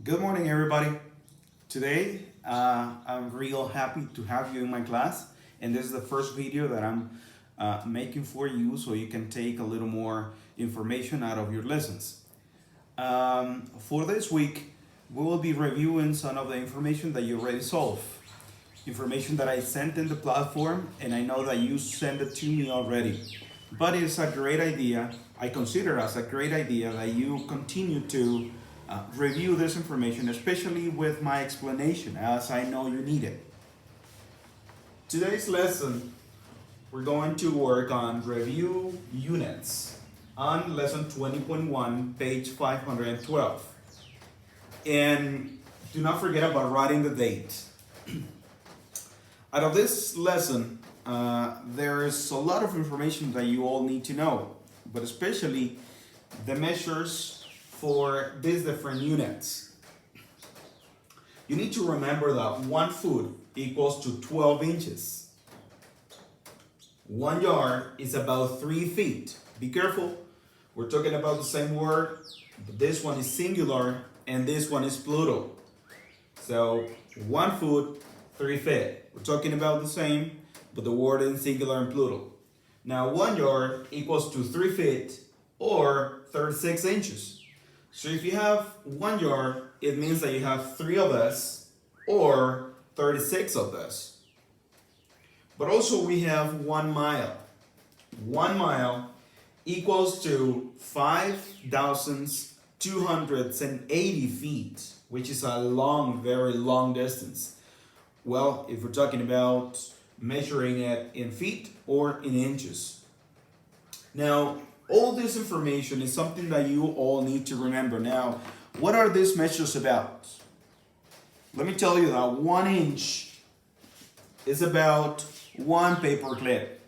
Good morning, everybody. Today, I'm real happy to have you in my class, and this is the first video that I'm making for you so you can take a little more information out of your lessons. For this week, we will be reviewing some of the information that you already solved. Information that I sent in the platform, and I know that you sent it to me already. But it's a great idea, I consider as a great idea that you continue to review this information, especially with my explanation, as I know you need it. Today's lesson, we're going to work on review units on lesson 20.1, page 512. And do not forget about writing the date. Out of this lesson, there is a lot of information that you all need to know, but especially the measures for these different units. You need to remember that 1 foot equals to 12 inches. 1 yard is about 3 feet. Be careful, we're talking about the same word, but this one is singular and this one is plural. So 1 foot, 3 feet. We're talking about the same, but the word is singular and plural. Now 1 yard equals to 3 feet or 36 inches. So if you have 1 yard, it means that you have 3 of this or 36 of this. But also we have 1 mile. 1 mile equals to 5,280 feet, which is a long, very long distance. Well, if we're talking about measuring it in feet or in inches. Now, all this information is something that you all need to remember. Now, what are these measures about? Let me tell you that 1 inch is about 1 paper clip.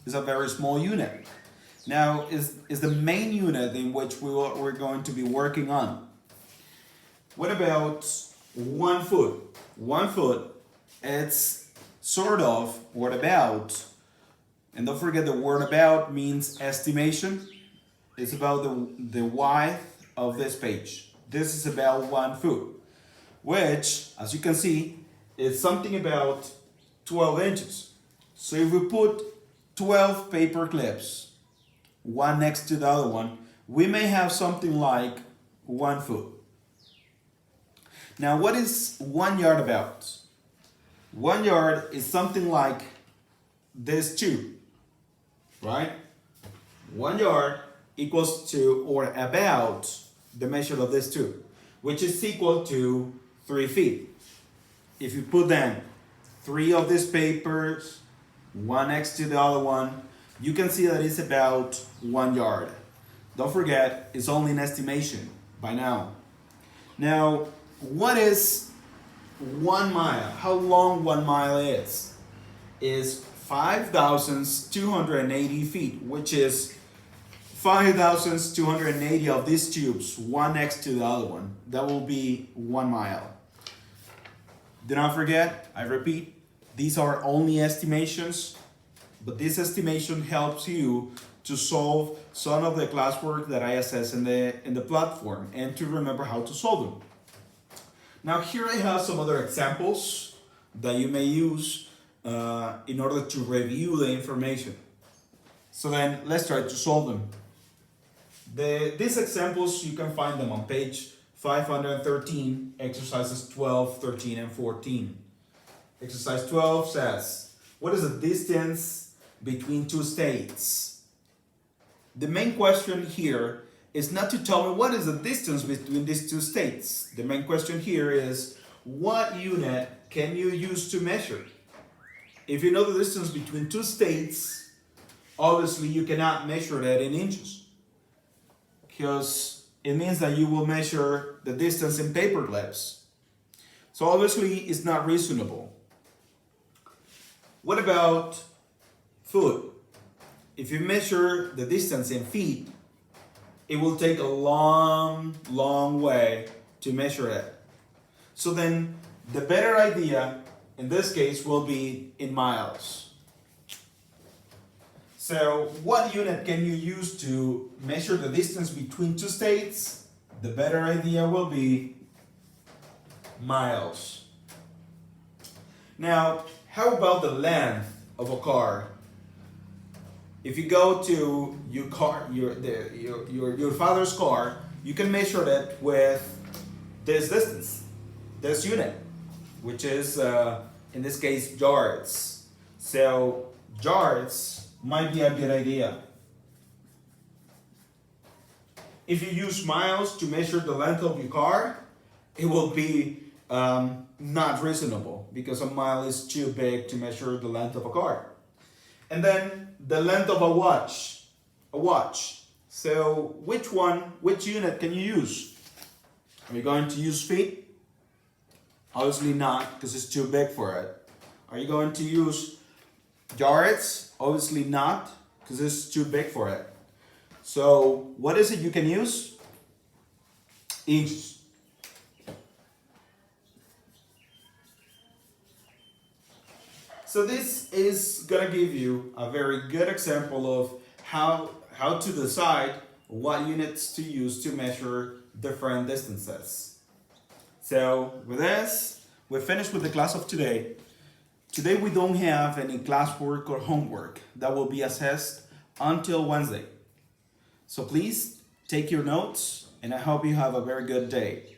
It's a very small unit. Now, is the main unit in which we're going to be working on. What about 1 foot? 1 foot, it's sort of what about. And don't forget the word about means estimation. It's about the width of this page. This is about 1 foot, which, as you can see, is something about 12 inches. So if we put 12 paper clips, one next to the other one, we may have something like 1 foot. Now, what is 1 yard about? 1 yard is something like this tube. Right? 1 yard equals to or about the measure of this tube, which is equal to 3 feet. If you put then 3 of these papers, one next to the other one, you can see that it's about 1 yard. Don't forget, it's only an estimation by now. Now, what is 1 mile? How long 1 mile is? Is 5,280 feet, which is 5,280 of these tubes, one next to the other one. That will be 1 mile. Do not forget, I repeat, these are only estimations, but this estimation helps you to solve some of the classwork that I assess in the platform and to remember how to solve them. Now here I have some other examples that you may use in order to review the information. So then let's try to solve them. These examples, you can find them on page 513, exercises 12, 13, and 14. Exercise 12 says, what is the distance between 2 states? The main question here is not to tell me what is the distance between these 2 states. The main question here is, what unit can you use to measure? If you know the distance between 2 states, obviously you cannot measure that in inches, because it means that you will measure the distance in paper clips. So obviously it's not reasonable. What about foot? If you measure the distance in feet, it will take a long, long way to measure it. So then the better idea in this case will be in miles. So what unit can you use to measure the distance between 2 states? The better idea will be miles. Now, how about the length of a car? If you go to your car, your father's car, you can measure it with this distance, this unit, which is in this case yards. So yards might be a good idea. If you use miles to measure the length of your car, it will be not reasonable because a mile is too big to measure the length of a car. And then the length of a watch. So which unit can you use? Are you going to use feet? Obviously not, because it's too big for it. Are you going to use yards? Obviously not, because it's too big for it. So what is it you can use? Inches. So this is gonna give you a very good example of how to decide what units to use to measure different distances. So with this, we're finished with the class of today. Today we don't have any classwork or homework that will be assessed until Wednesday. So please take your notes, and I hope you have a very good day.